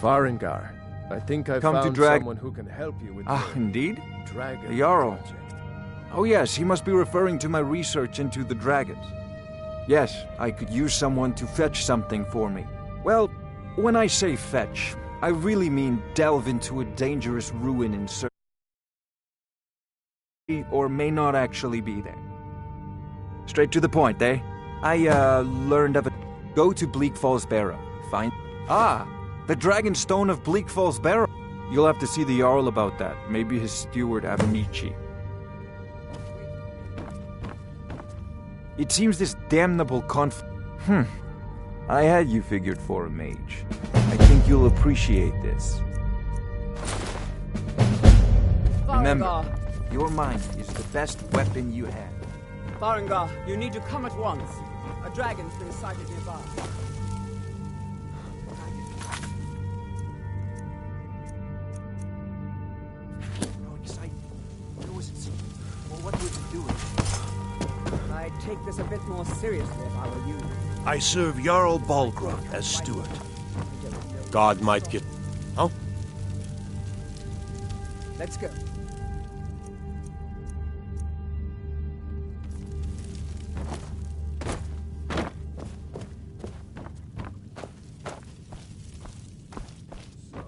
Farengar, I think I've found someone who can help you with indeed? dragon The Jarl. project. Oh yes, he must be referring to my research into the dragons. Yes, I could use someone to fetch something for me. Well, when I say fetch, I really mean delve into a dangerous ruin in search, or may not actually be there. Straight to the point, eh? I learned of it. Go to Bleak Falls Barrow. Find... the Dragon Stone of Bleak Falls Barrow. You'll have to see the Jarl about that. Maybe his steward, Avenici. It seems this damnable I had you figured for a mage. I think you'll appreciate this. Remember, your mind is the best weapon you have. Farengar, you need to come at once. A dragon's been sighted nearby. How exciting. Where was it seen? Or what was it doing? I'd take this a bit more seriously if I were you. I serve Jarl Balgrog as steward. God might get... Oh? Let's go. So,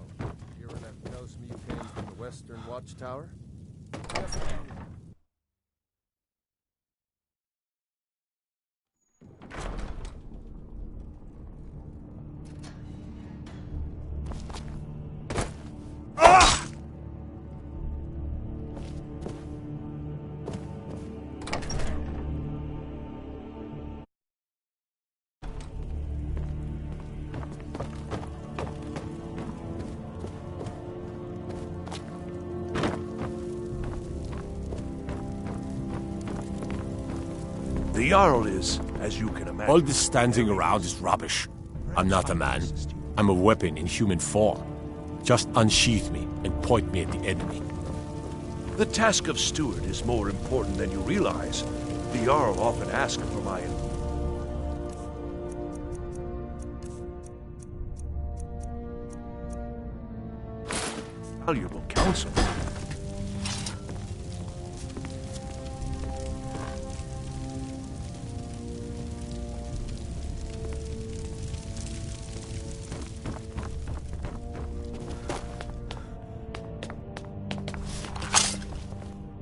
Irileth tells me you came from the Western Watchtower? The Jarl is, as you can imagine... All this standing around is rubbish. I'm not a man. I'm a weapon in human form. Just unsheath me and point me at the enemy. The task of steward is more important than you realize. The Jarl often asks for my... valuable counsel.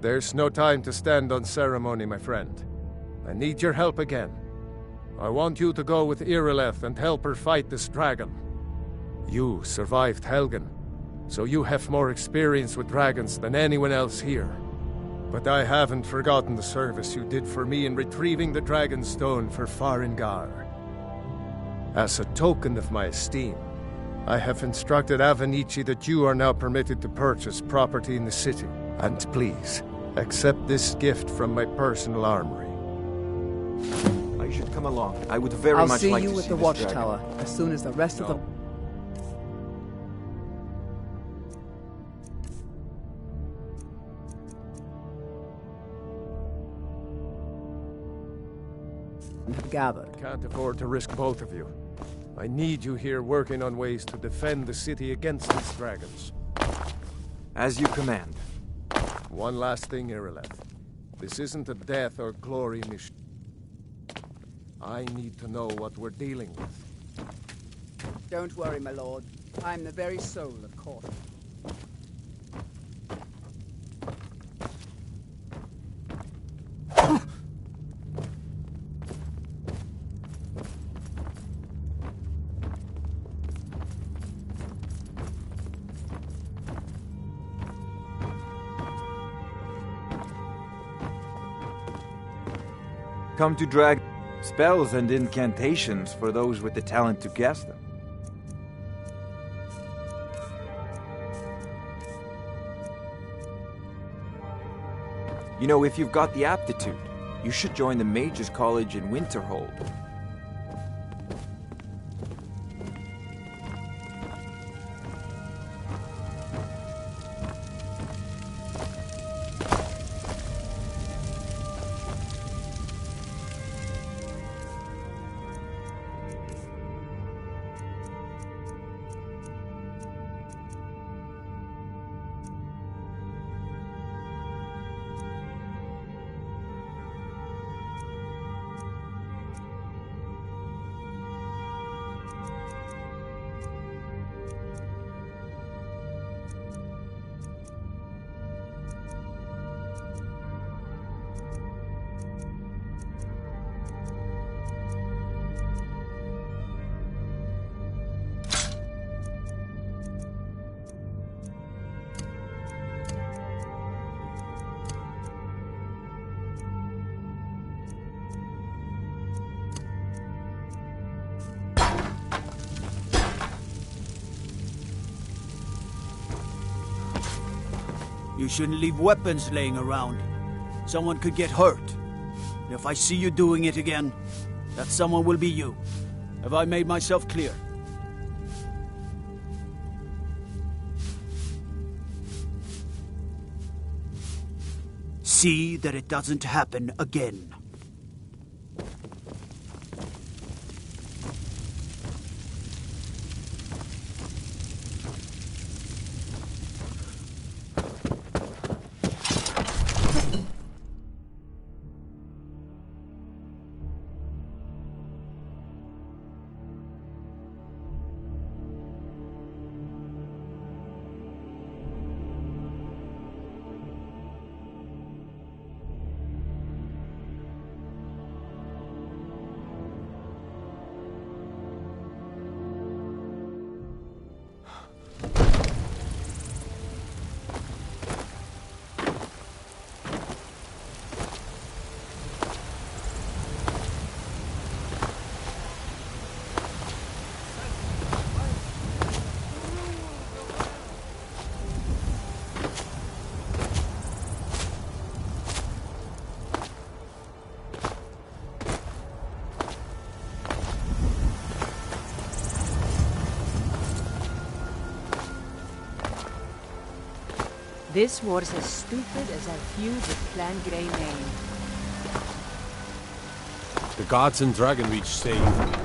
There's no time to stand on ceremony, my friend. I need your help again. I want you to go with Irileth and help her fight this dragon. You survived Helgen, so you have more experience with dragons than anyone else here. But I haven't forgotten the service you did for me in retrieving the Dragon Stone for Farengar. As a token of my esteem, I have instructed Avenici that you are now permitted to purchase property in the city. And please, accept this gift from my personal armory. I should come along. I would very much like to see I'll see you at the this watchtower dragon. as soon as the rest of the... have gathered. I can't afford to risk both of you. I need you here working on ways to defend the city against these dragons. As you command. One last thing, Irileth. This isn't a death or glory mission. I need to know what we're dealing with. Don't worry, my lord. I'm the very soul of caution. Come to drag spells and incantations for those with the talent to guess them. You know, if you've got the aptitude, you should join the Mages College in Winterhold. You shouldn't leave weapons laying around. Someone could get hurt. And if I see you doing it again, that someone will be you. Have I made myself clear? See that it doesn't happen again. This war's as stupid as our feud with Clan Grey Mane. The gods in Dragonreach say you...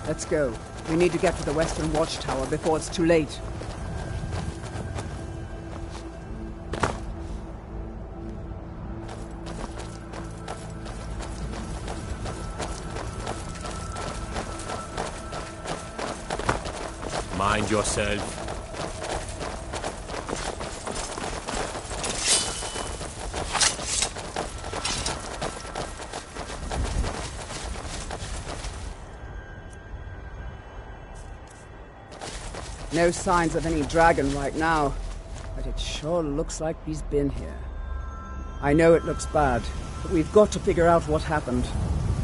Let's go. We need to get to the Western Watchtower before it's too late. Mind yourself. No signs of any dragon right now, but it sure looks like he's been here. I know it looks bad, but we've got to figure out what happened.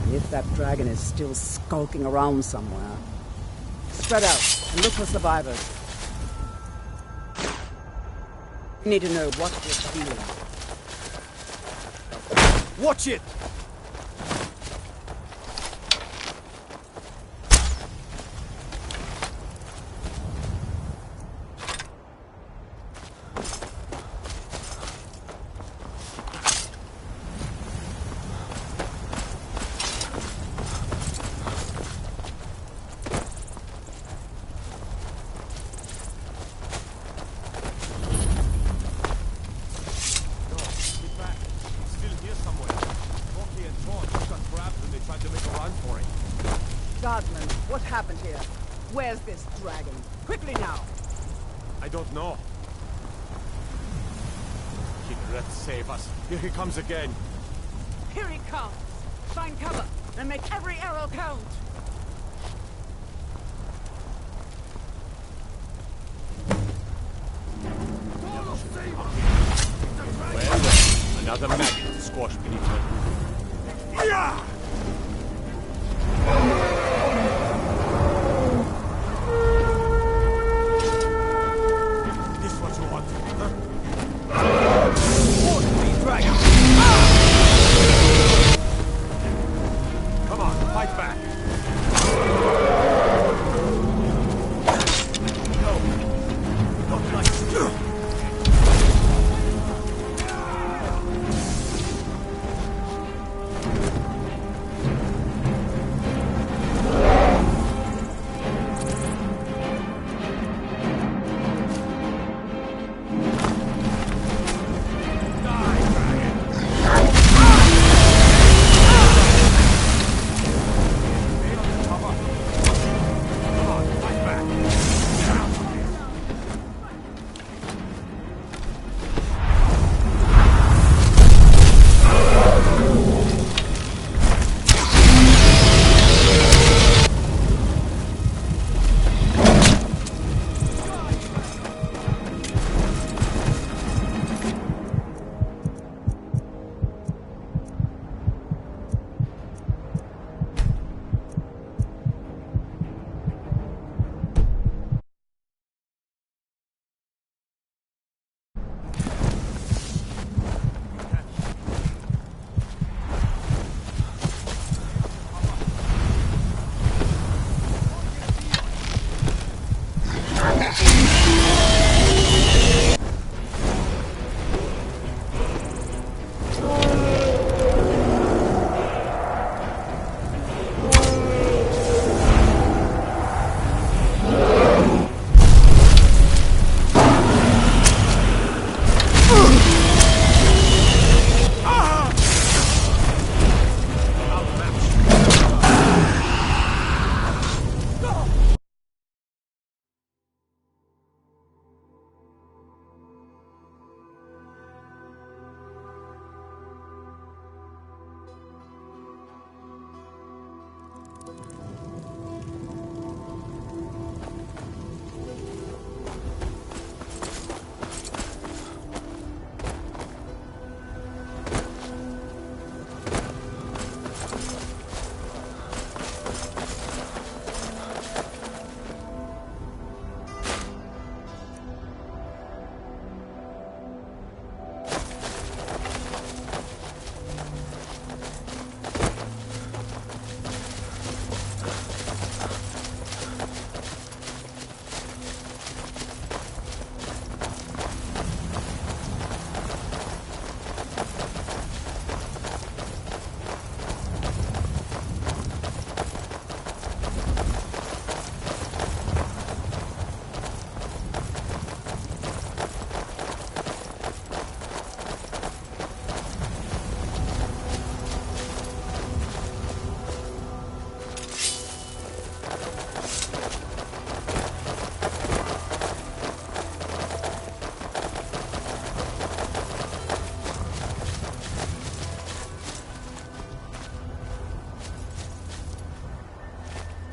And if that dragon is still skulking around somewhere. Spread out and look for survivors. We need to know what we're feeling. Watch it! Guardsman, what happened here? Where's this dragon? Quickly now! I don't know. Kidret, save us. Here he comes again. Here he comes! Find cover and make every arrow count! Well, another maggot to squash beneath her. Yeah!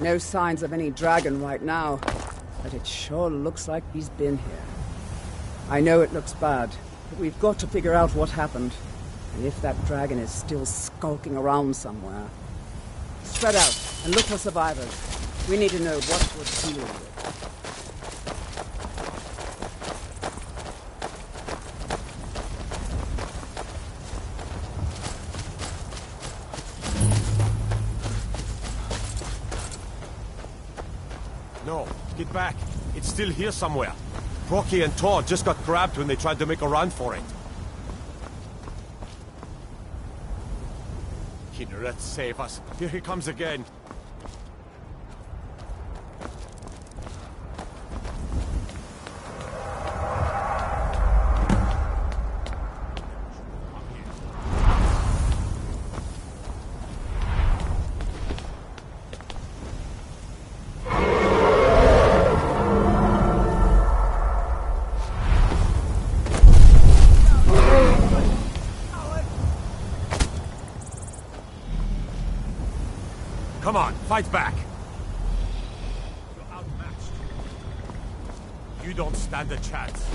No signs of any dragon right now, but it sure looks like he's been here. I know it looks bad, but we've got to figure out what happened. And if that dragon is still skulking around somewhere. Spread out and look for survivors. We need to know what we're dealing with. No, get back. It's still here somewhere. Rocky and Todd just got grabbed when they tried to make a run for it. Kinneret, save us. Here he comes again. Come on, fight back! You're outmatched. You don't stand a chance.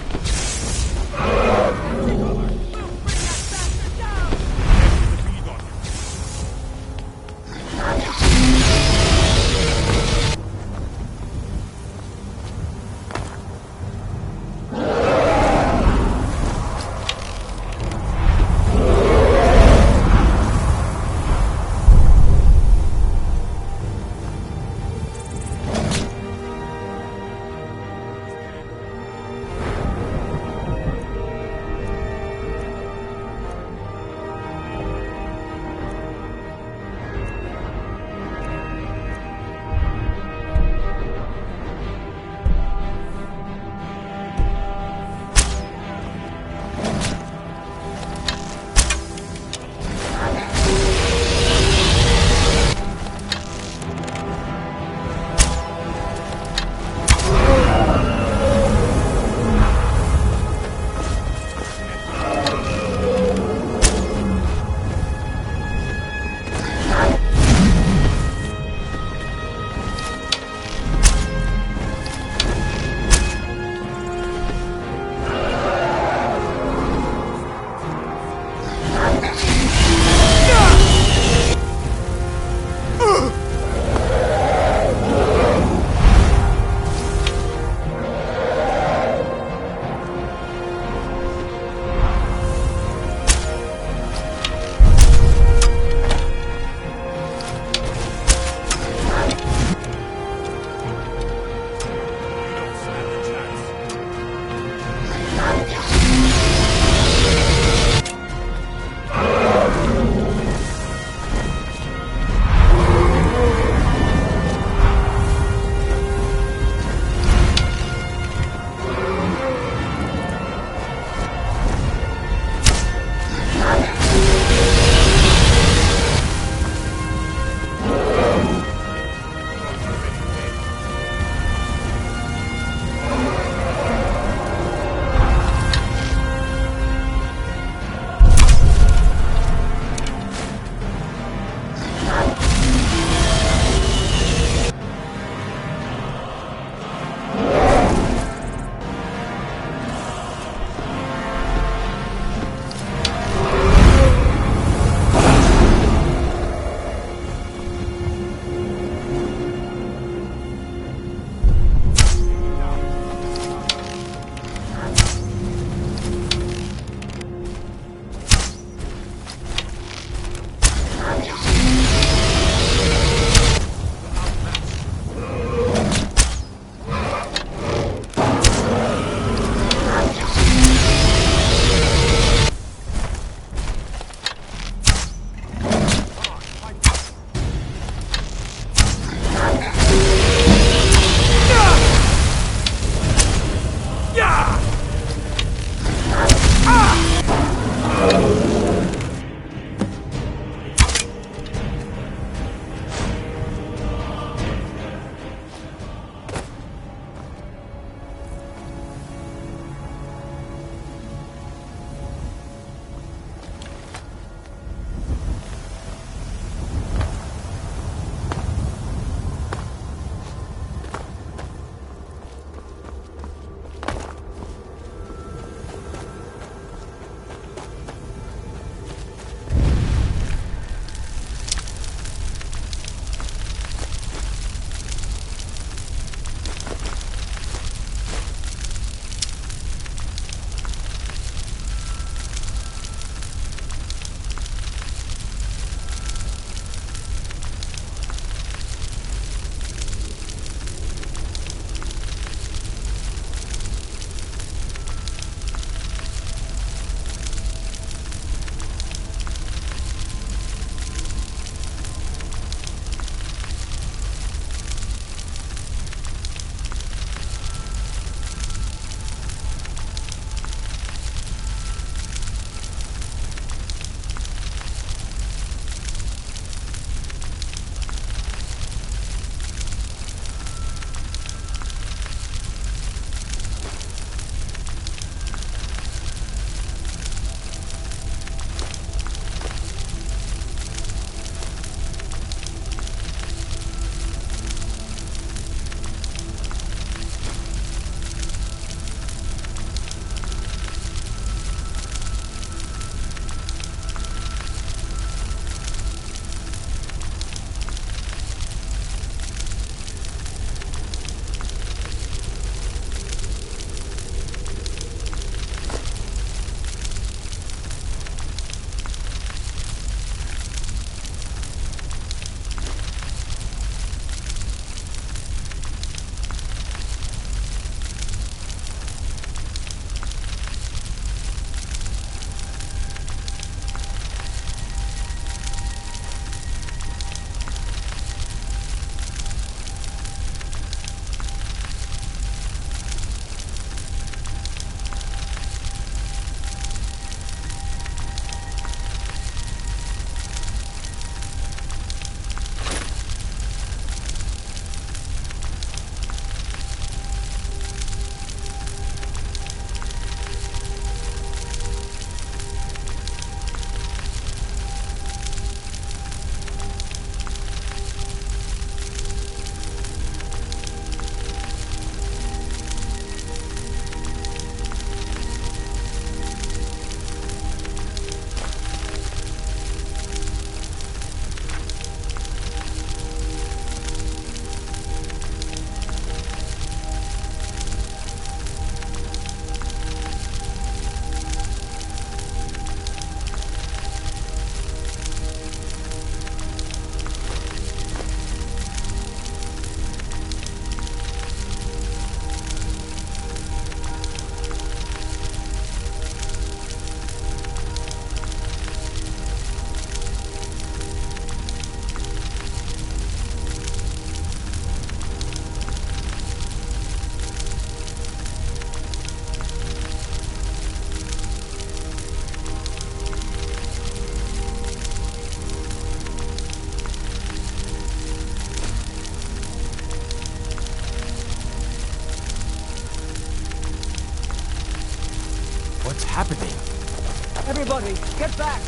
Get back!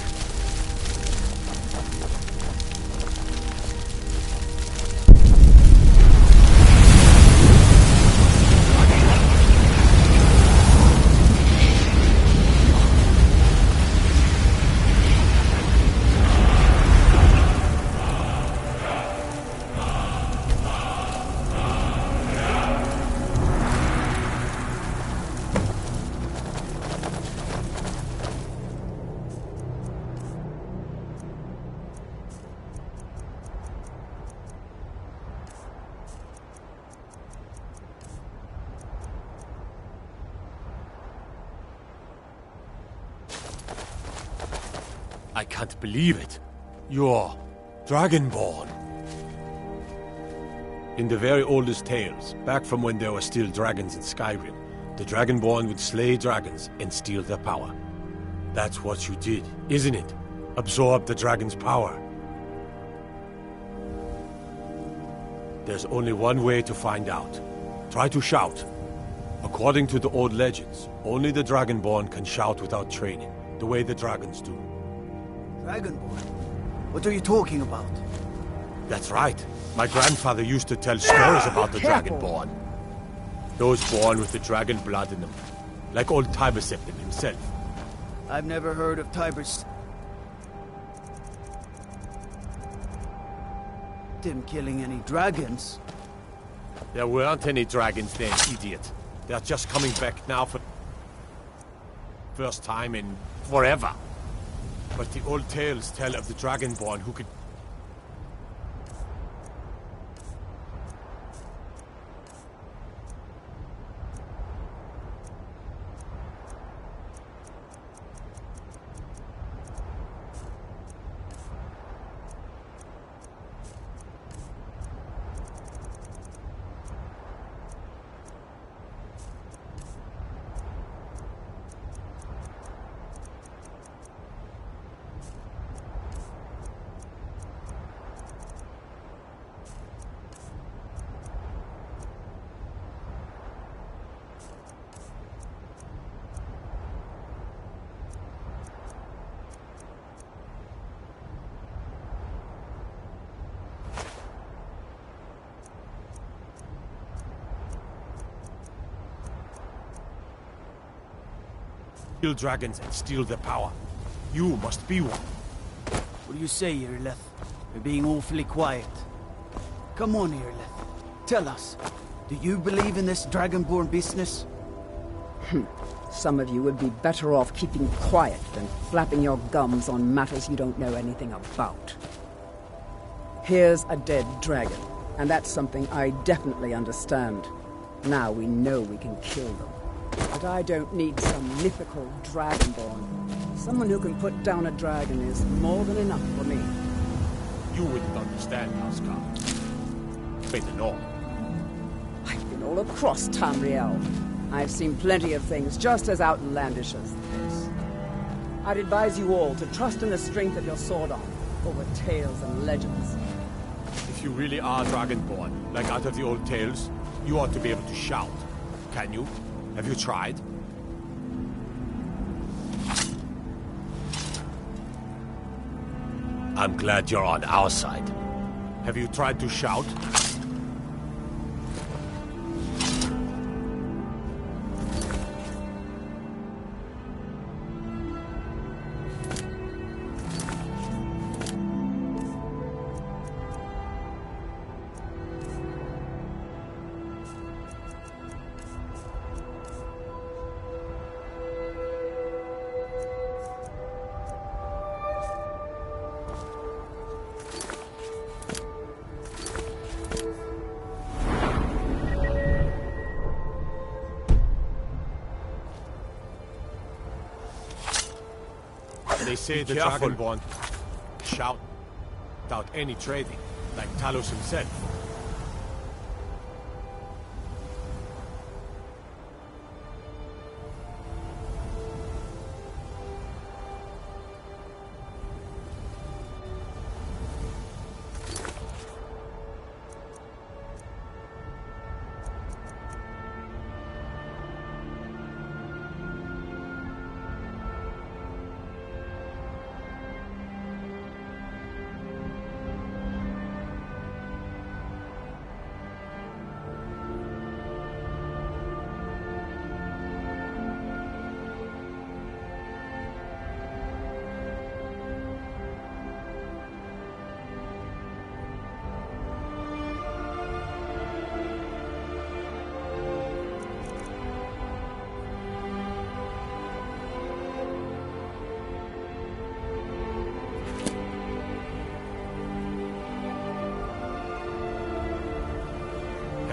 I can't believe it. You're Dragonborn. In the very oldest tales, back from when there were still dragons in Skyrim, the Dragonborn would slay dragons and steal their power. That's what you did, isn't it? Absorb the dragon's power. There's only one way to find out. Try to shout. According to the old legends, only the Dragonborn can shout without training, the way the dragons do. Dragonborn? What are you talking about? That's right. My grandfather used to tell stories about the Careful. Dragonborn. Those born with the dragon blood in them. Like old Tiberseptim himself. I've never heard of Tiber's... Them killing any dragons. There weren't any dragons then, idiot. They're just coming back now for... first time in forever. But the old tales tell of the Dragonborn who could... kill dragons and steal their power. You must be one. What do you say, Irileth? You're being awfully quiet. Come on, Irileth. Tell us, do you believe in this Dragonborn business? Some of you would be better off keeping quiet than flapping your gums on matters you don't know anything about. Here's a dead dragon, and that's something I definitely understand. Now we know we can kill them. But I don't need some mythical dragonborn. Someone who can put down a dragon is more than enough for me. You wouldn't understand, Asgard. By the norm. I've been all across Tamriel. I've seen plenty of things just as outlandish as this. I'd advise you all to trust in the strength of your sword arm over tales and legends. If you really are Dragonborn, like out of the old tales, you ought to be able to shout. Can you? Have you tried? I'm glad you're on our side. Have you tried to shout? They say the Dragonborn shout without any trading, like Talos himself.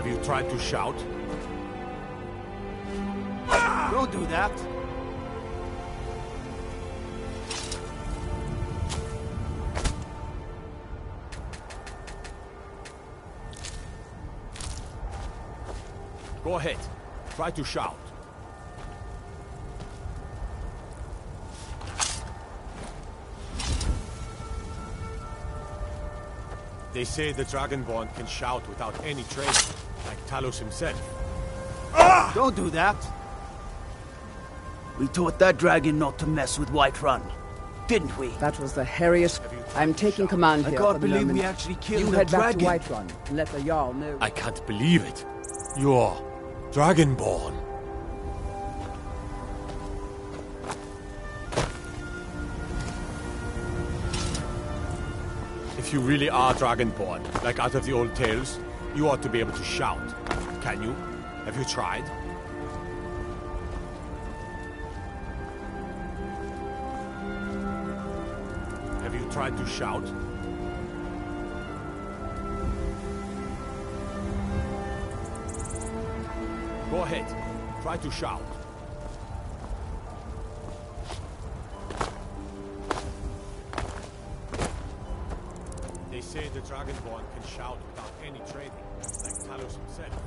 Have you tried to shout? Don't do that. Go ahead. Try to shout. They say the Dragonborn can shout without any training, like Talos himself. Don't do that. We taught that dragon not to mess with Whiterun, didn't we? That was the hairiest... I'm taking command I here can't for the believe moment. we actually killed You the head dragon. back to Whiterun and let the Jarl know. I can't believe it. You're Dragonborn. If you really are Dragonborn, like out of the old tales, you ought to be able to shout. Can you? Have you tried? Have you tried to shout? Go ahead. Try to shout. They say the Dragonborn can shout without any training, like Talos himself.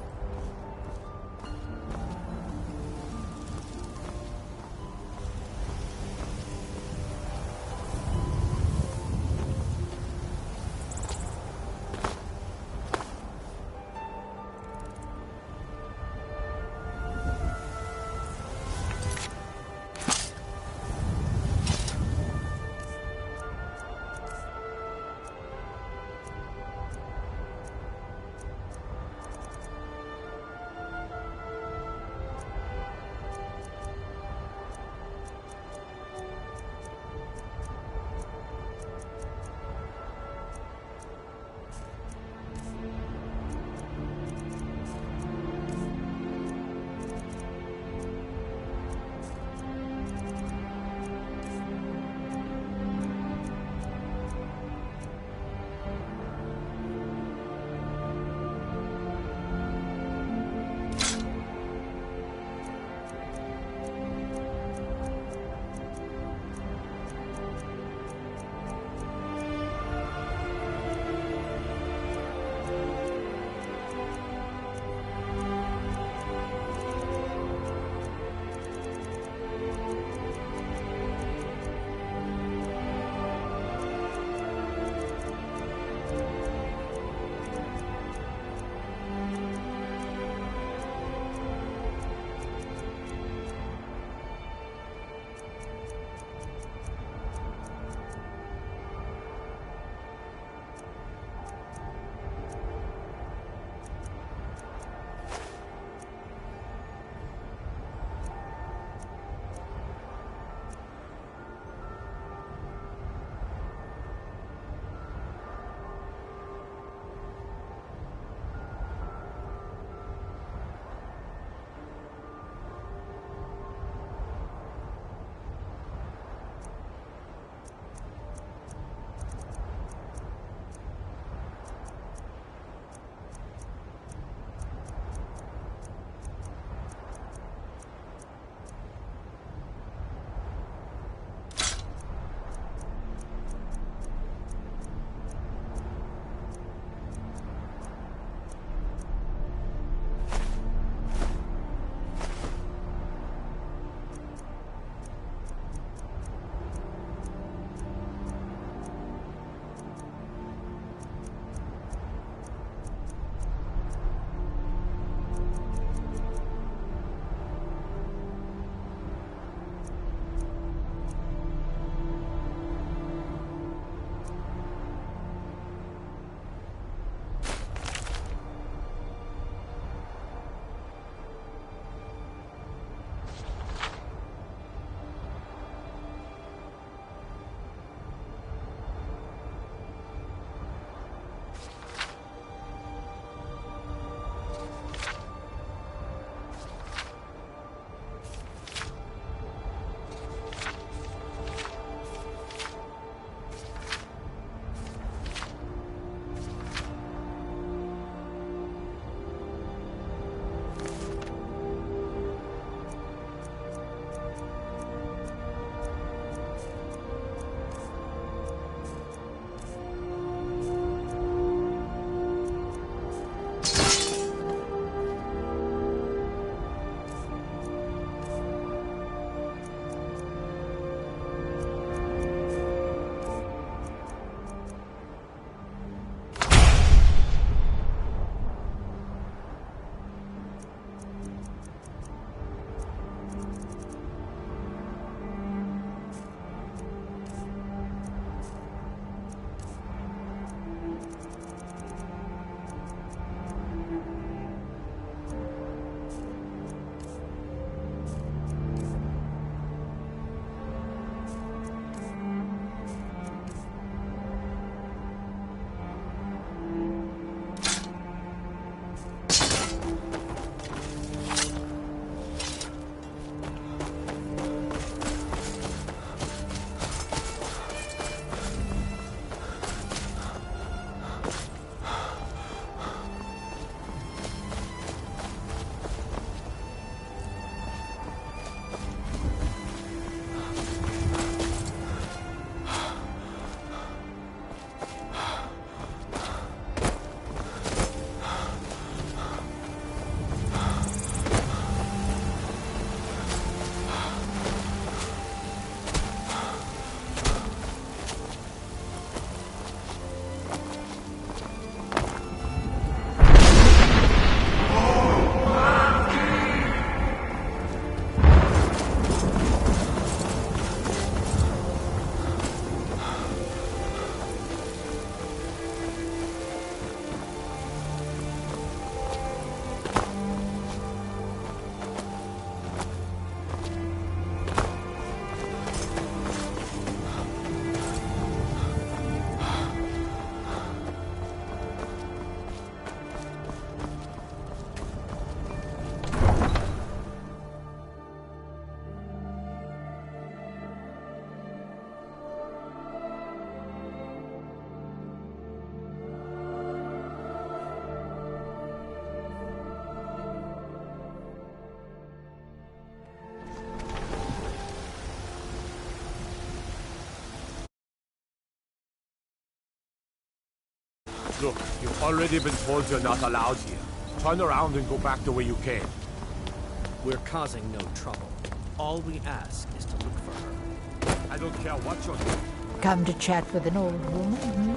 Look, you've already been told you're not allowed here. Turn around and go back the way you came. We're causing no trouble. All we ask is to look for her. I don't care what you're doing. Come to chat with an old woman, hmm?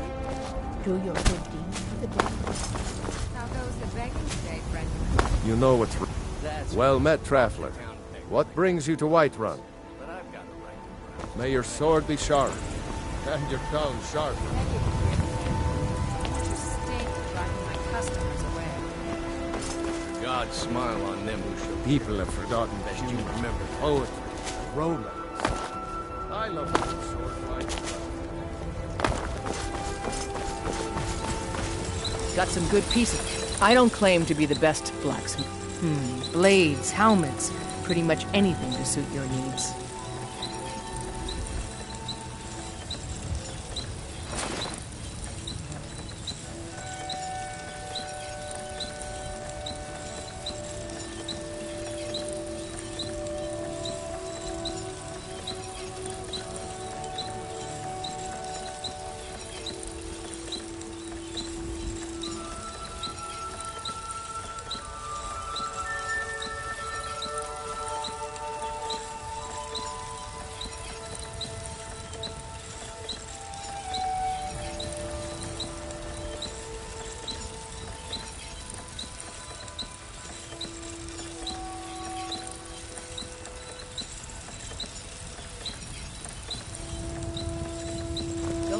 Do your good deed for the day. How goes the begging today, friend? You know what's... That's Well met, traveler. What brings you to Whiterun? but I've got a right. May your sword be sharp, and your tongue sharp. You stink driving my customers away. God smile on them who show People have forgotten best that you remember. poetry, romance. I love good sword fighting. Got some good pieces. I don't claim to be the best blacksmith. Blades, helmets, pretty much anything to suit your needs.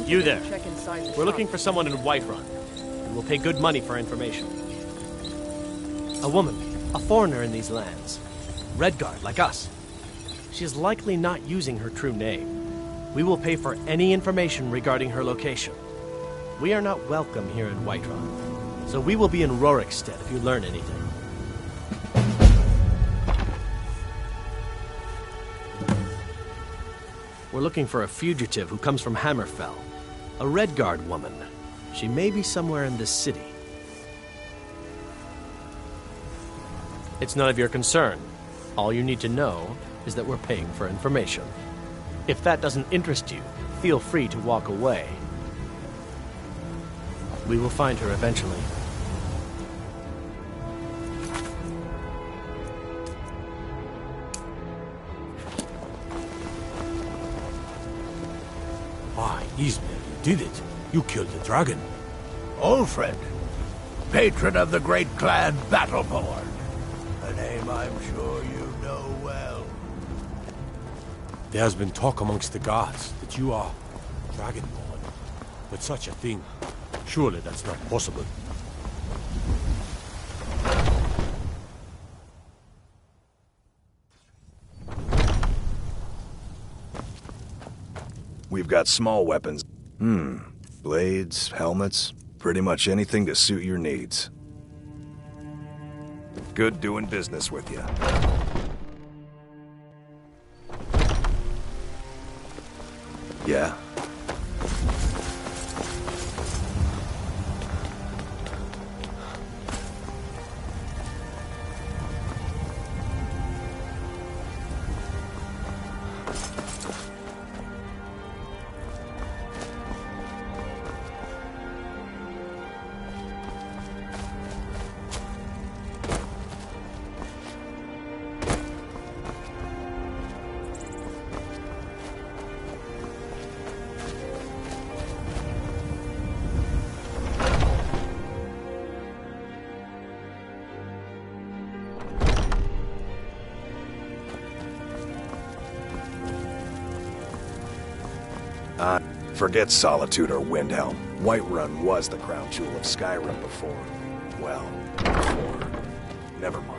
You there. Check inside the We're shop. looking for someone in Whiterun. And we'll pay good money for information. A woman, a foreigner in these lands. Redguard, like us. She is likely not using her true name. We will pay for any information regarding her location. We are not welcome here in Whiterun, so we will be in Rorikstead if you learn anything. We're looking for a fugitive who comes from Hammerfell. A Redguard woman. She may be somewhere in this city. It's none of your concern. All you need to know is that we're paying for information. If that doesn't interest you, feel free to walk away. We will find her eventually. Why, Ismail, you did it. You killed the dragon. Old friend, patron of the great clan Battleborn. A name I'm sure you know well. There's been talk amongst the gods that you are dragonborn. But such a thing, surely that's not possible. We've got small weapons. Blades, helmets, pretty much anything to suit your needs. Good doing business with you. Yeah? Forget Solitude or Windhelm. Whiterun was the crown jewel of Skyrim before. Well, before. Never mind.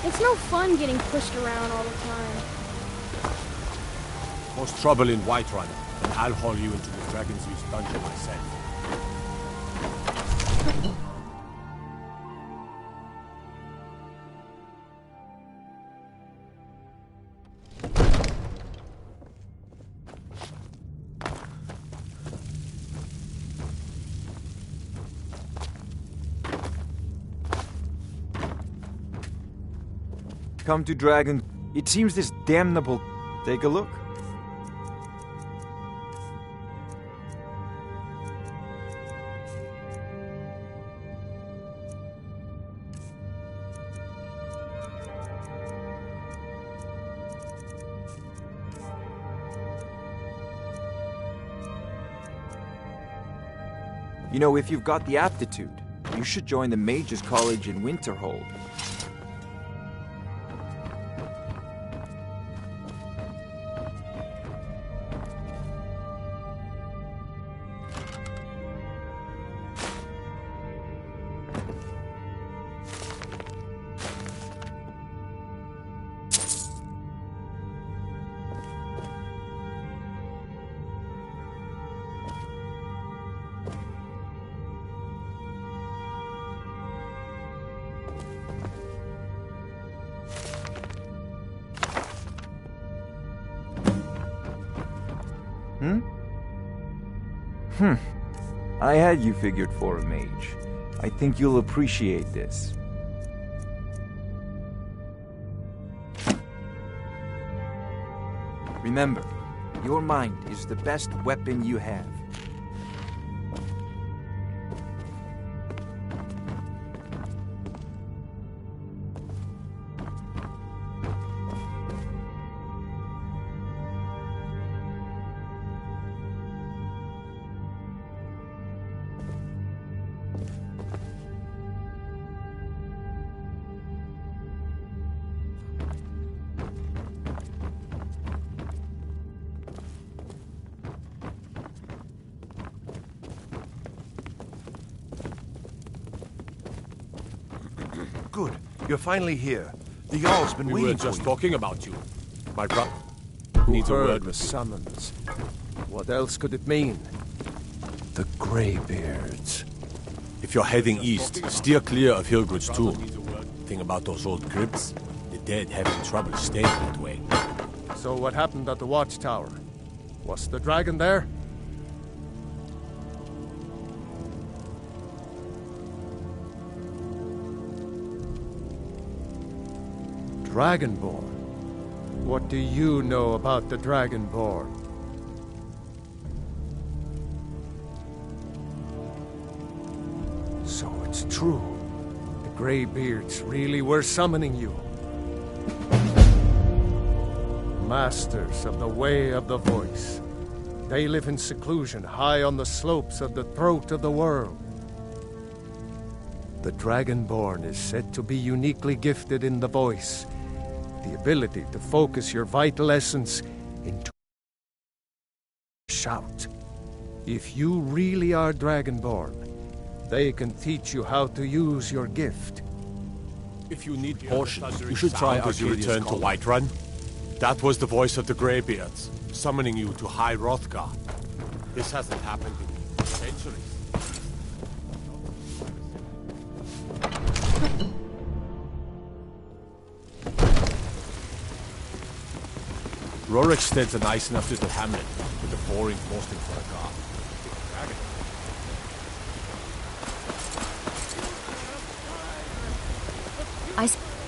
It's no fun getting pushed around all the time. Most trouble in Whiterun, and I'll haul you into the Dragon's Reach dungeon myself. Come to Dragon. It seems this damnable. Take a look. You know, if you've got the aptitude, you should join the Mages College in Winterhold. I had you figured for a mage. I think you'll appreciate this. Remember, your mind is the best weapon you have. Good. You're finally here. The Jarl's been We waiting were just for you. talking about you. My brother Who needs a heard word the with you. summons? What else could it mean? The Greybeards. If you're heading east, steer clear of Hilgrid's tomb. Thing about those old crypts, the dead having trouble staying that way. So what happened at the watchtower? Was the dragon there? Dragonborn? What do you know about the Dragonborn? So it's true. The Greybeards really were summoning you. Masters of the Way of the Voice. They live in seclusion high on the slopes of the throat of the world. The Dragonborn is said to be uniquely gifted in the voice. The ability to focus your vital essence into shout. If you really are Dragonborn, they can teach you how to use your gift. If you need potions, you should try our return to Whiterun. That was the voice of the Greybeards, summoning you to High Hrothgar. This hasn't happened in centuries. Rorikstead's a nice enough little hamlet, with a boring posting for a guard.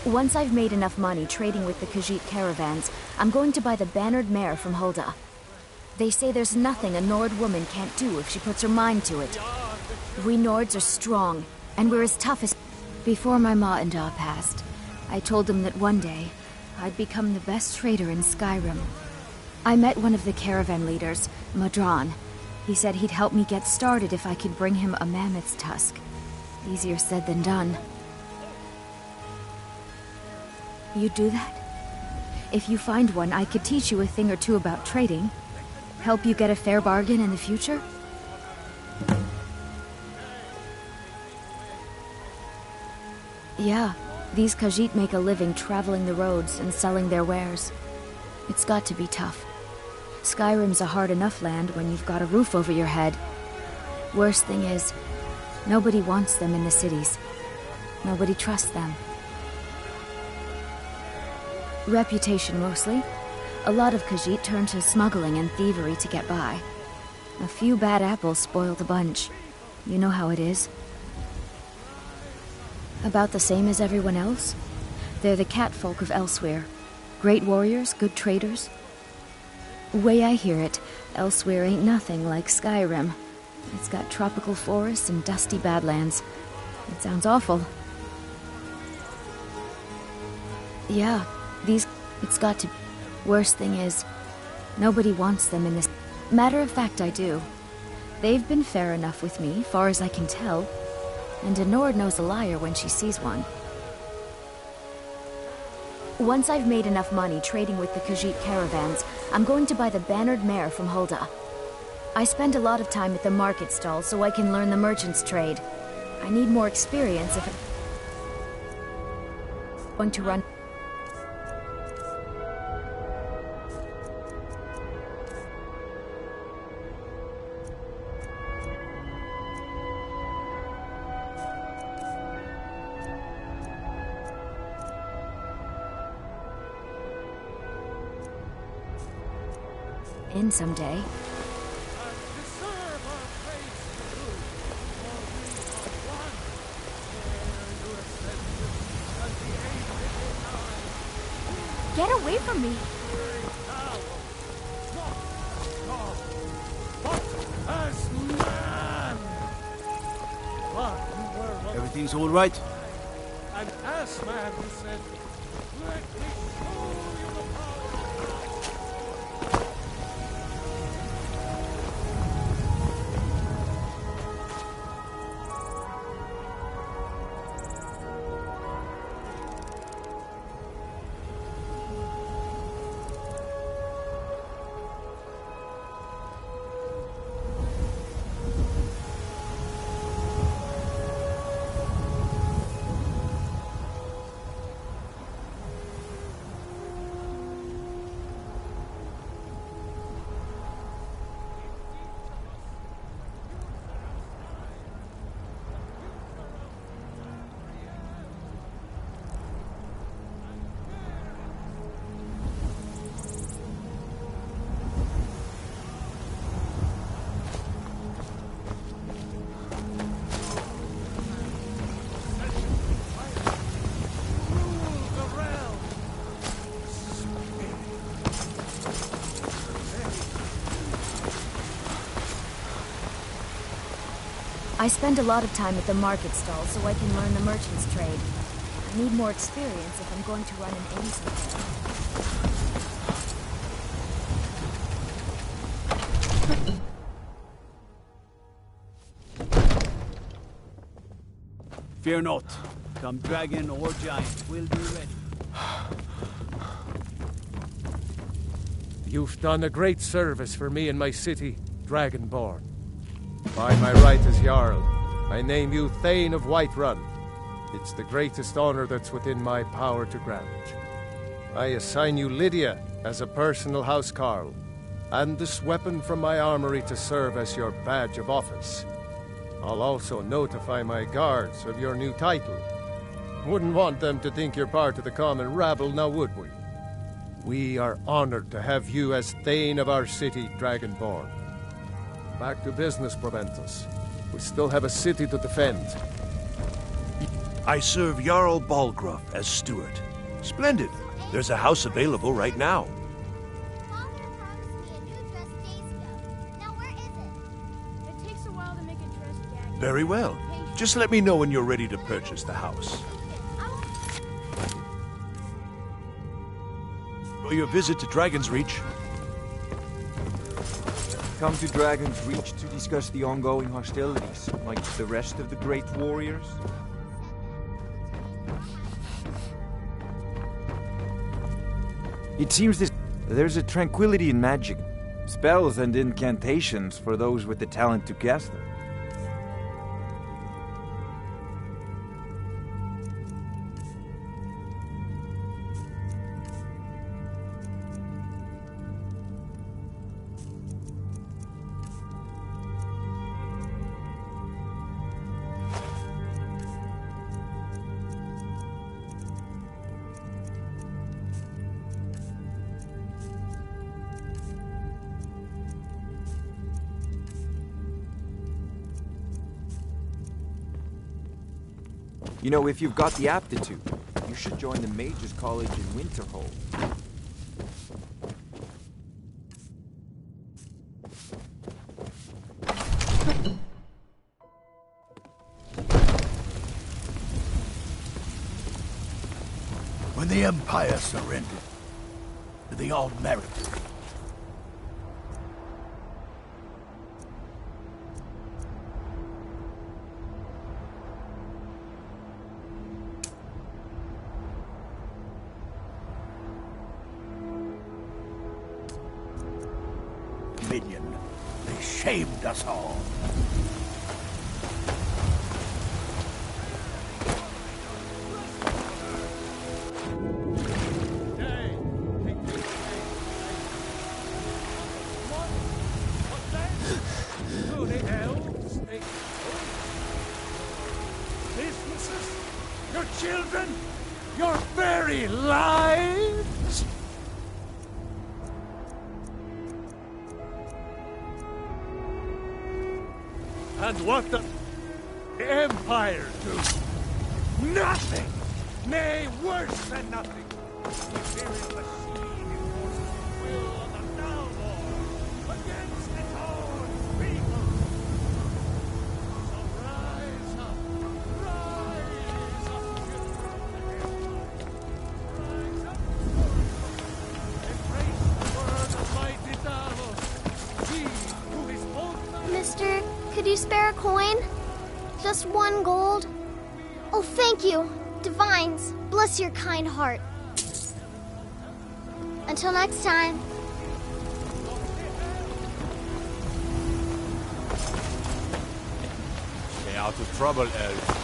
Once I've made enough money trading with the Khajiit caravans, I'm going to buy the bannered mare from Hulda. They say there's nothing a Nord woman can't do if she puts her mind to it. We Nords are strong, and we're as tough as... Before my ma and Da passed, I told them that one day, I'd become the best trader in Skyrim. I met one of the caravan leaders, Madran. He said he'd help me get started if I could bring him a mammoth's tusk. Easier said than done. You'd do that? If you find one, I could teach you a thing or two about trading. Help you get a fair bargain in the future? Yeah, These Khajiit make a living traveling the roads and selling their wares. It's got to be tough. Skyrim's a hard enough land when you've got a roof over your head. Worst thing is, nobody wants them in the cities. Nobody trusts them. Reputation mostly. A lot of Khajiit turn to smuggling and thievery to get by. A few bad apples spoil the bunch. You know how it is. About the same as everyone else. They're the catfolk of Elsewhere. Great warriors, good traders. Way I hear it, Elsewhere ain't nothing like Skyrim. It's got tropical forests and dusty badlands. It sounds awful. Yeah, it's got to... Worst thing is, nobody wants them in this... Matter of fact, I do. They've been fair enough with me, far as I can tell. And a Nord knows a liar when she sees one. Once I've made enough money trading with the Khajiit caravans, I'm going to buy the bannered mare from Hulda. I spend a lot of time at the market stall so I can learn the merchant's trade. I need more experience if I'm going to run... in someday. Get away from me! Everything's all right? An ass man who said, "Let me show you the power." I spend a lot of time at the market stall so I can learn the merchant's trade. I need more experience if I'm going to run an inn someday. Fear not. Come dragon or giant, we'll be ready. You've done a great service for me and my city, Dragonborn. By my right as Jarl, I name you Thane of Whiterun. It's the greatest honor that's within my power to grant. I assign you Lydia as a personal housecarl, and this weapon from my armory to serve as your badge of office. I'll also notify my guards of your new title. Wouldn't want them to think you're part of the common rabble, now would we? We are honored to have you as Thane of our city, Dragonborn. Back to business, Proventus. We still have a city to defend. I serve Jarl Balgruff as steward. Splendid. There's a house available right now. Very well. Just let me know when you're ready to purchase the house. For your visit to Dragon's Reach. Come to Dragon's Reach to discuss the ongoing hostilities, like the rest of the great warriors? It seems there's a tranquility in magic. Spells and incantations for those with the talent to cast them. You know, if you've got the aptitude, you should join the Mages College in Winterhold. When the Empire surrendered to the All-Merit, minion, they shamed us all. Your children, your very lives. And what the Empire do? Nothing! Nay, worse than nothing! Imperial machine enforces will on the Nalmor against its own people! So rise up! Rise up! Embrace the word of mighty Davos! He who is both... Mister, could you spare a coin? Just 1 gold? Oh, thank you. Divines, bless your kind heart. Until next time. Stay out of trouble, elf.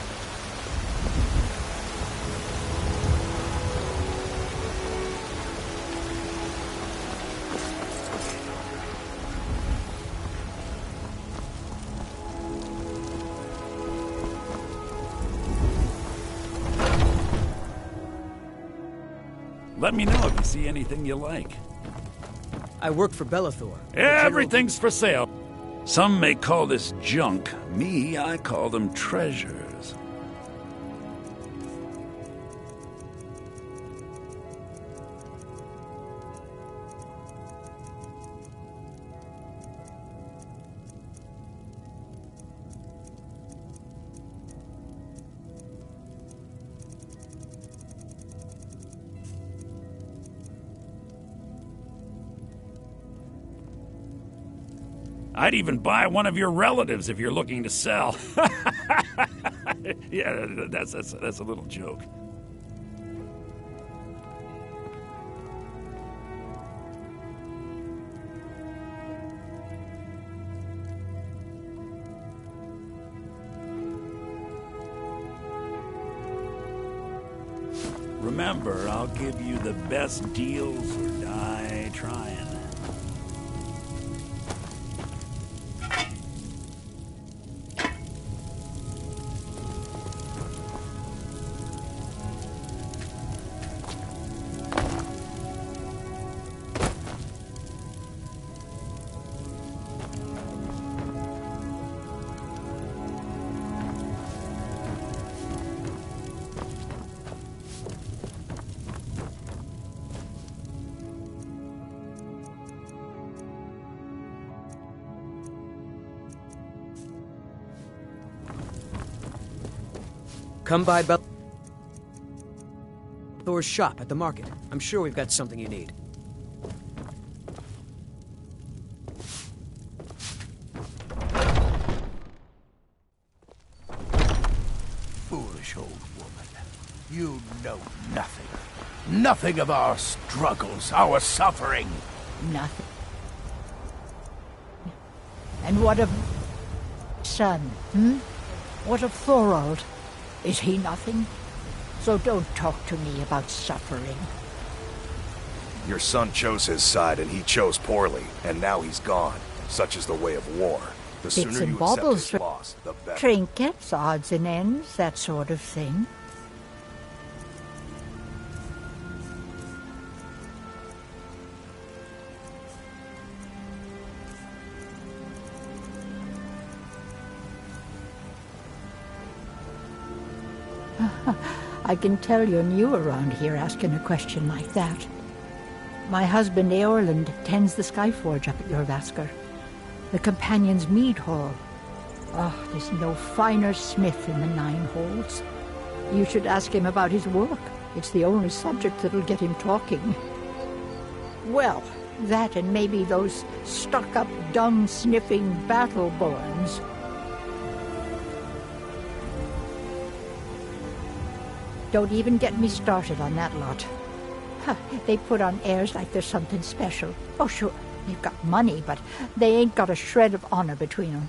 Let me know if you see anything you like. I work for Bellathor. Everything's for sale. Some may call this junk. Me, I call them treasures. I'd even buy one of your relatives if you're looking to sell. Yeah, that's a little joke. Remember, I'll give you the best deals or die trying. Come by Thor's shop at the market. I'm sure we've got something you need. Foolish old woman. You know nothing. Nothing of our struggles, our suffering. Nothing. And what of son, What of Thorold? Is he nothing? So don't talk to me about suffering. Your son chose his side, and he chose poorly, and now he's gone. Such is the way of war. The Bits sooner and you accept baubles, his loss, the better. trinkets, odds and ends, that sort of thing. I can tell you're new around here asking a question like that. My husband Eorland tends the Skyforge up at Jorvaskr, the Companion's Mead Hall. Oh, there's no finer smith in the Nine Halls. You should ask him about his work. It's the only subject that'll get him talking. Well, that and maybe those stuck-up, dung-sniffing Battleborns. Don't even get me started on that lot. Huh, they put on airs like there's something special. Oh, sure, they've got money, but they ain't got a shred of honor between them.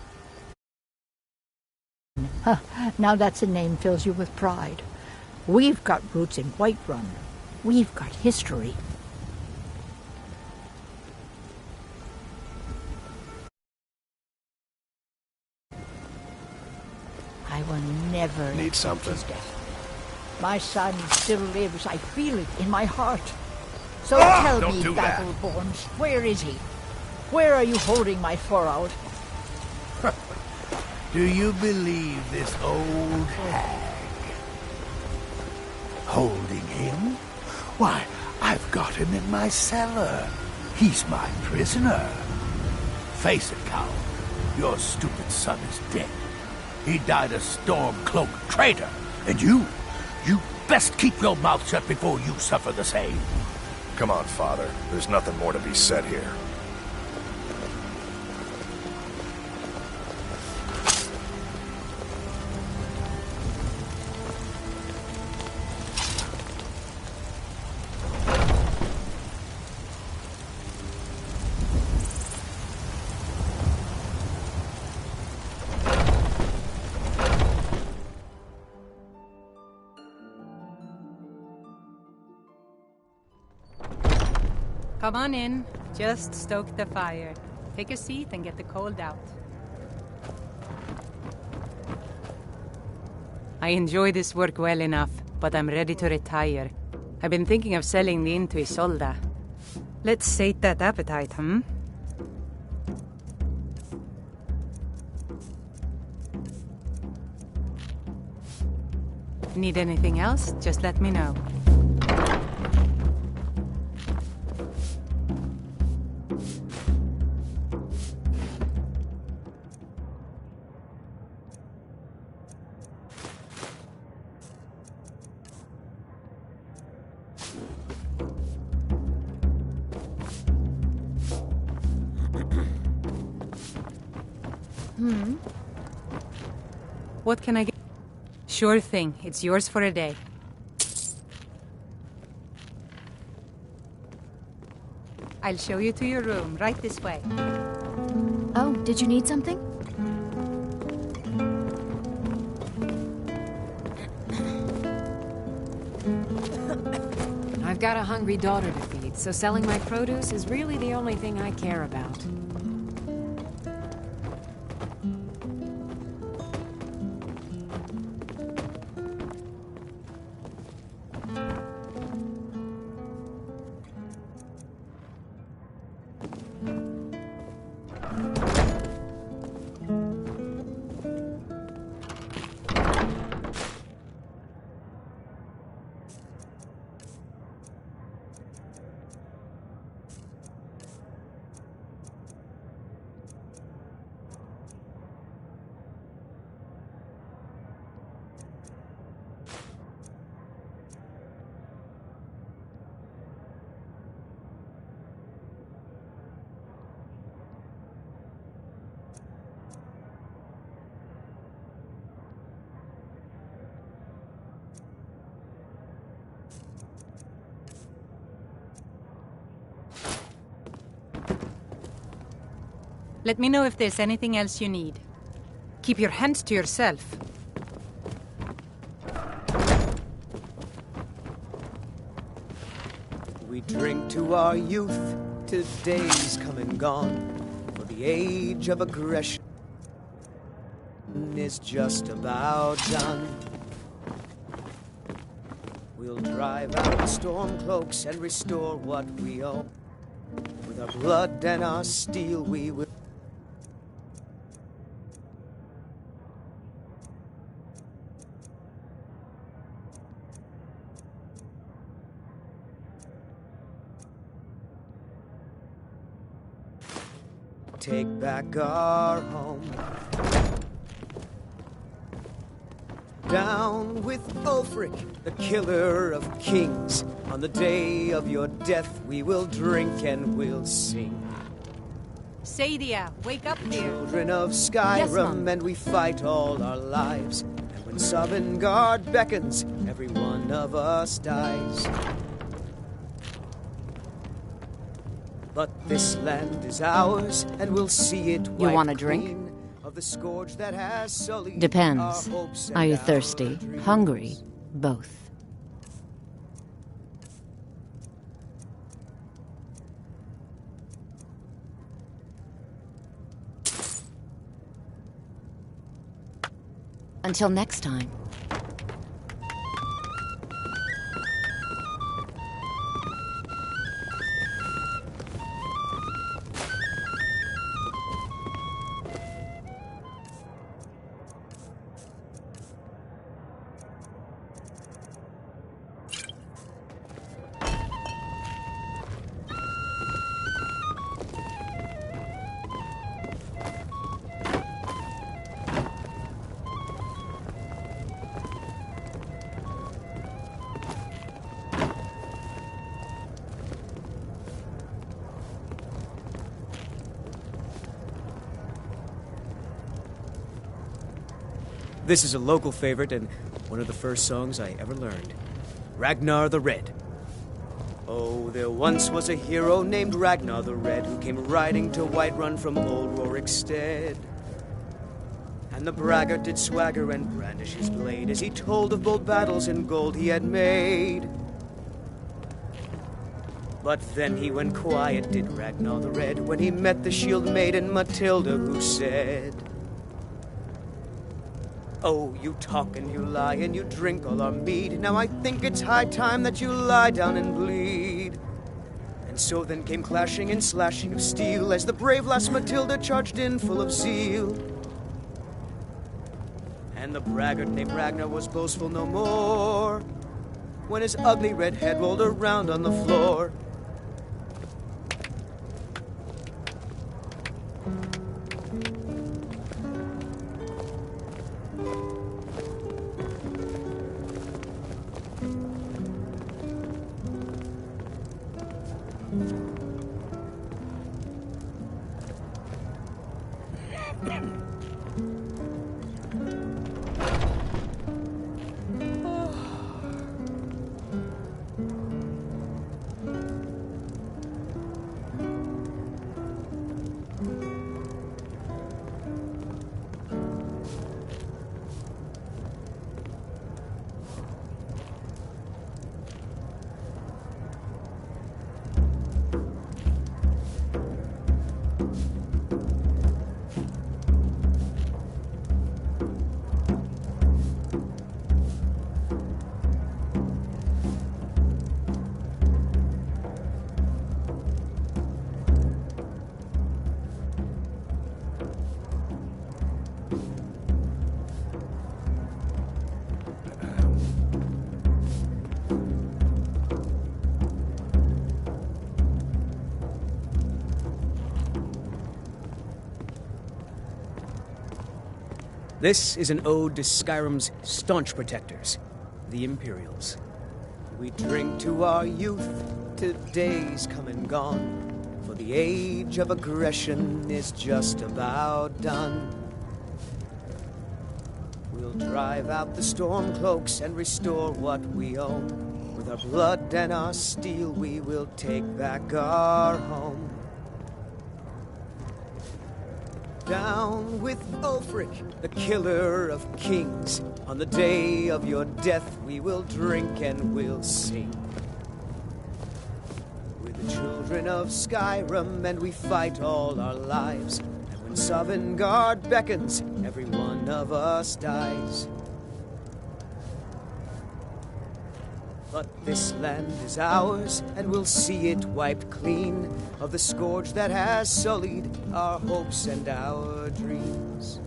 Huh, now that's a name fills you with pride. We've got roots in Whiterun. We've got history. I will never Need something? his death. My son still lives. I feel it in my heart. So tell don't me, do that. Battleborns, where is he? Where are you holding my four-out? Do you believe this old hag? Holding him? Why, I've got him in my cellar. He's my prisoner. Face it, coward. Your stupid son is dead. He died a storm-cloaked traitor. And you best keep your mouth shut before you suffer the same. Come on, Father. There's nothing more to be said here. Come on in. Just stoke the fire. Take a seat and get the cold out. I enjoy this work well enough, but I'm ready to retire. I've been thinking of selling the inn to Isolda. Let's sate that appetite, hmm? Need anything else? Just let me know. What can I get? Sure thing. It's yours for a day. I'll show you to your room, right this way. Oh, did you need something? I've got a hungry daughter to feed, so selling my produce is really the only thing I care about. Let me know if there's anything else you need. Keep your hands to yourself. We drink to our youth, to days come and gone, for the age of aggression is just about done. We'll drive out the storm cloaks and restore what we own. With our blood and our steel we will. take back our home. Down with Ulfric, the killer of kings. On the day of your death, we will drink and we'll sing. Sadia, wake up dear. Children of Skyrim, and we fight all our lives. And when Sovngarde beckons, every one of us dies. But this land is ours, and we'll see it. You want a drink? Of the scourge that has sullied Depends. our hopes and Are you our thirsty? dreams. Hungry? Both. Until next time. This is a local favorite and one of the first songs I ever learned. Ragnar the Red. Oh, there once was a hero named Ragnar the Red who came riding to Whiterun from old Rorikstead. And the braggart did swagger and brandish his blade as he told of bold battles and gold he had made. But then he went quiet, did Ragnar the Red, when he met the shield maiden Matilda, who said, "Oh, you talk and you lie and you drink all our mead. Now I think it's high time that you lie down and bleed." And so then came clashing and slashing of steel as the brave lass Matilda charged in full of zeal. And the braggart named Ragnar was boastful no more when his ugly red head rolled around on the floor. This is an ode to Skyrim's staunch protectors, the Imperials. We drink to our youth, to days come and gone, for the age of aggression is just about done. We'll drive out the stormcloaks and restore what we own. With our blood and our steel, we will take back our home. Down with Ulfric, the killer of kings. On the day of your death, we will drink and we'll sing. We're the children of Skyrim, and we fight all our lives. And when Sovngarde beckons, every one of us dies. But this land is ours, and we'll see it wiped clean of the scourge that has sullied our hopes and our dreams.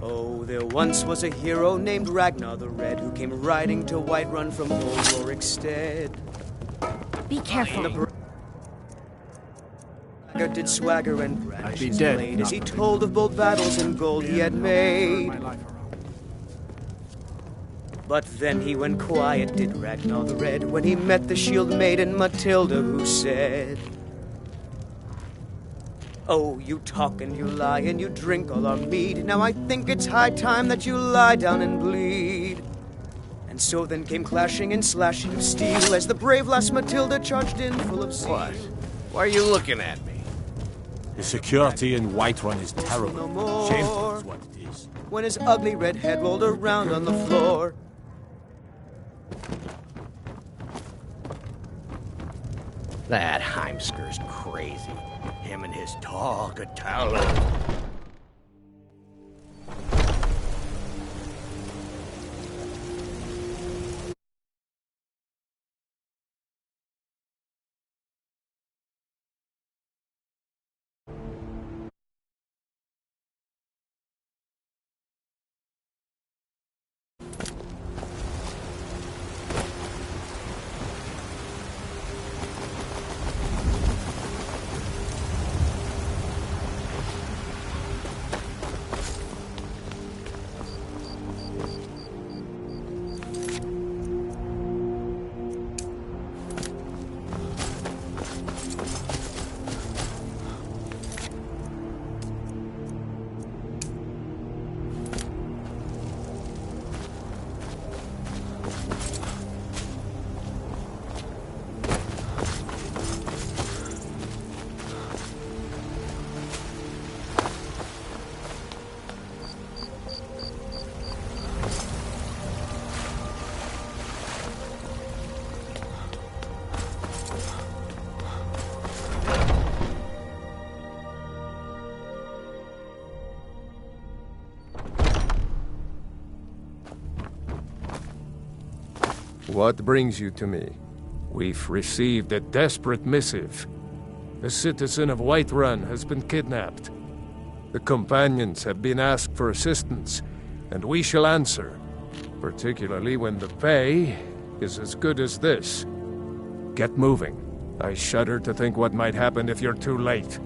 Oh, there once was a hero named Ragnar the Red who came riding to Whiterun from old Rorikstead. Be careful. Did swagger and I'd brandish be his dead. blade as he told of bold battles and gold he had made. But then he went quiet, did Ragnar the Red, when he met the shield maiden Matilda, who said, "Oh, you talk and you lie and you drink all our mead. Now I think it's high time that you lie down and bleed." And so then came clashing and slashing of steel as the brave lass Matilda charged in full of zeal. What? Why are you looking at me? The security in Whiterun is terrible. No more. Shameful is what it is. When his ugly red head rolled around on the floor. That Heimskir's crazy. Him and his talk of talent. What brings you to me? We've received a desperate missive. A citizen of Whiterun has been kidnapped. The companions have been asked for assistance, and we shall answer, particularly when the pay is as good as this. Get moving. I shudder to think what might happen if you're too late.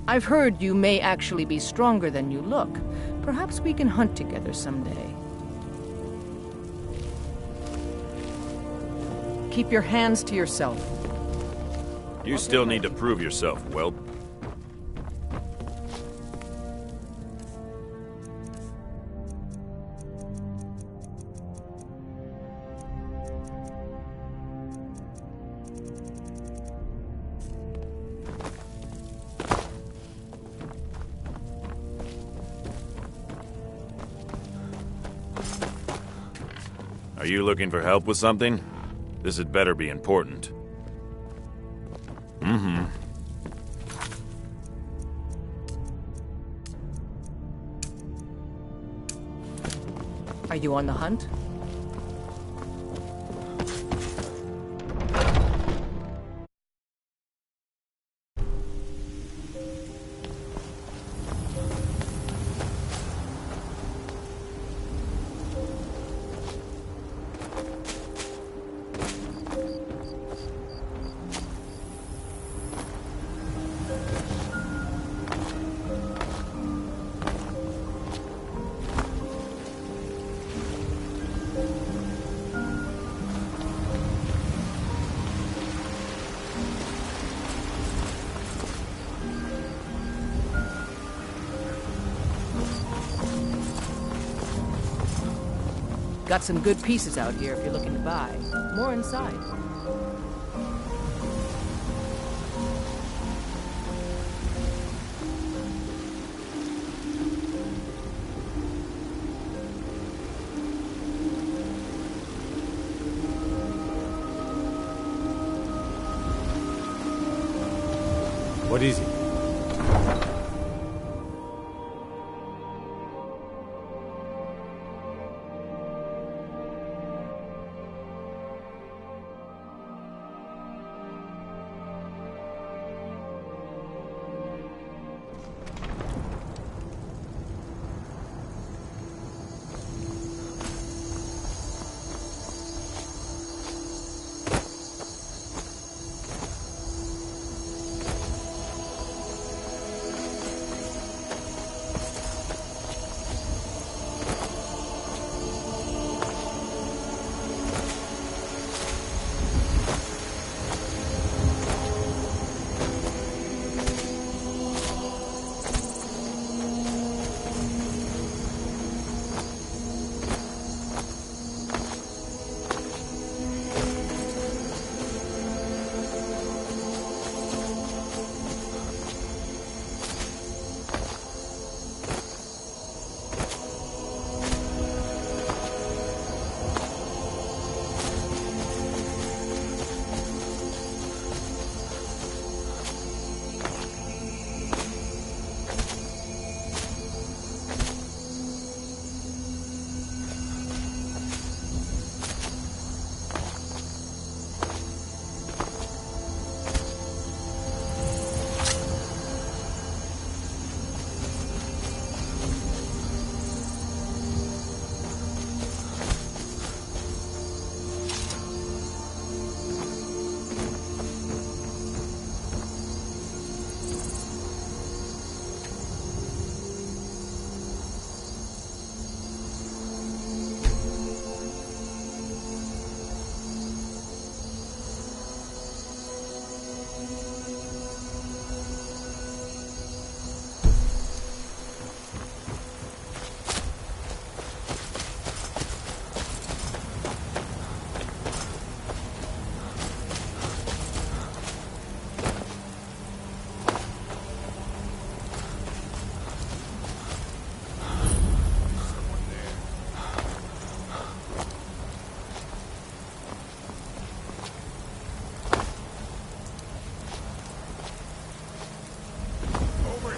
I've heard you may actually be stronger than you look. Perhaps we can hunt together someday. Keep your hands to yourself. You still need to prove yourself, whelp. Are you looking for help with something? This had better be important. Mm-hmm. Are you on the hunt? Got some good pieces out here if you're looking to buy. More inside. What is it?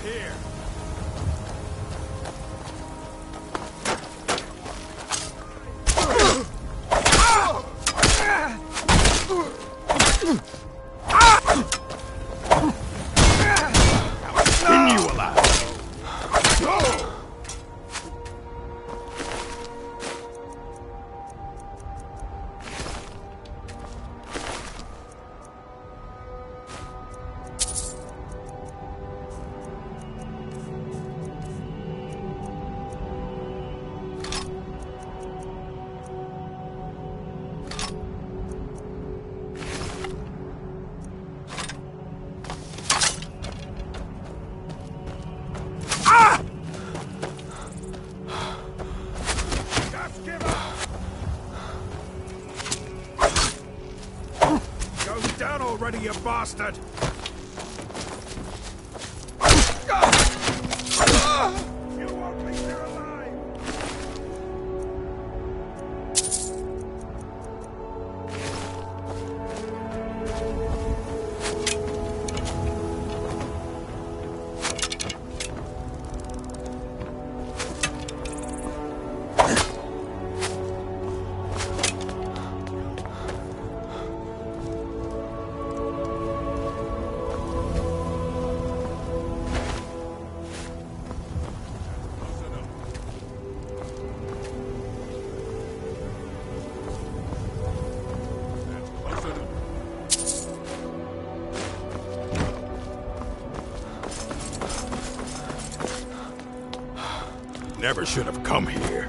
here. Continue alive. Down already, you bastard! You won't be there alive! Never should have come here.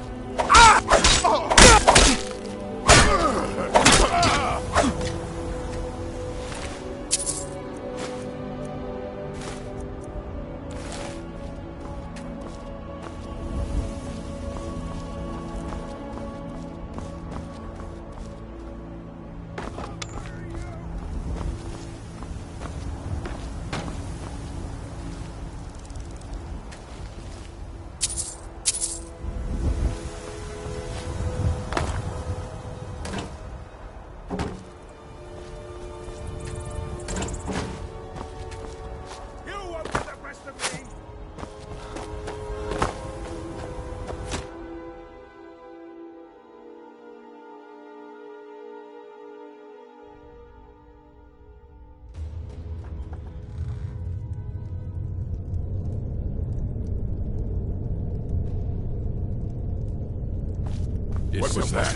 What was that?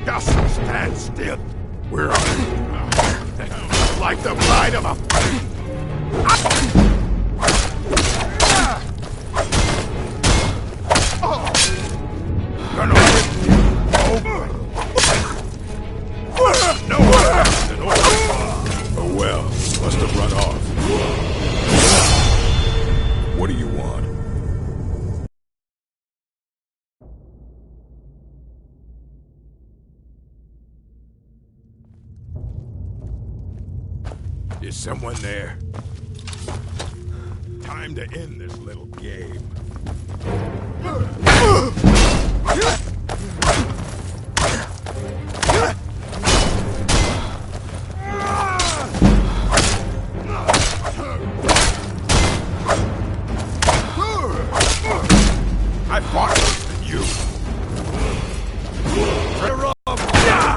Just stand still. Where are you? Like the bite of a... Gonna whip you over. No one an order. Oh well, must have run off. What do you want? Is someone there? Time to end this little game. I fought worse than you.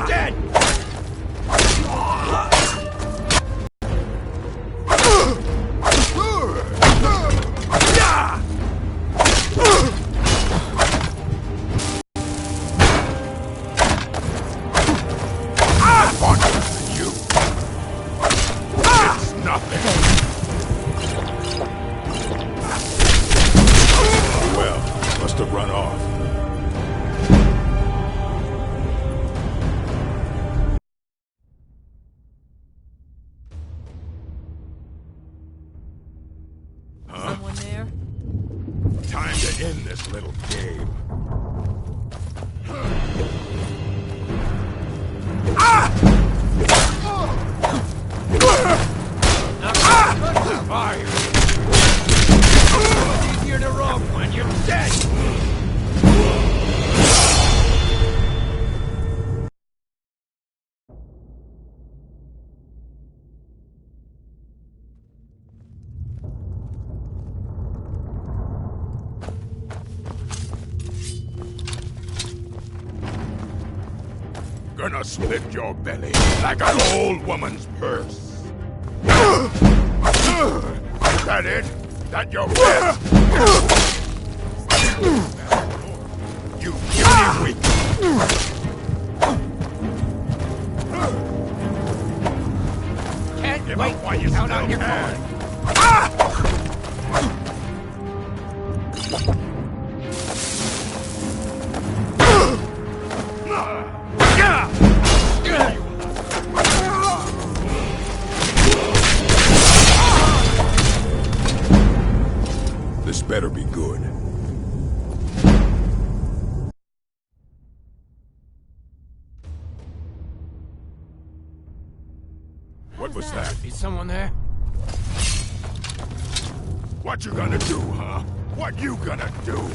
Dead! Gonna split your belly like an old woman's purse. Is that it? That your best? You give me weak. Can't Give wait up while you out still on your can. This better be good. What was that? Is someone there? What you gonna do, huh? What you gonna do?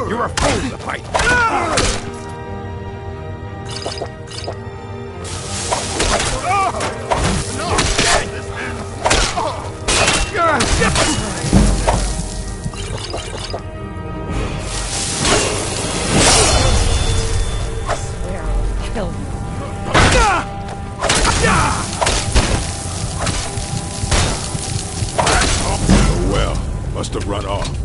You're a fool to fight. Kill you. Well, must have run off.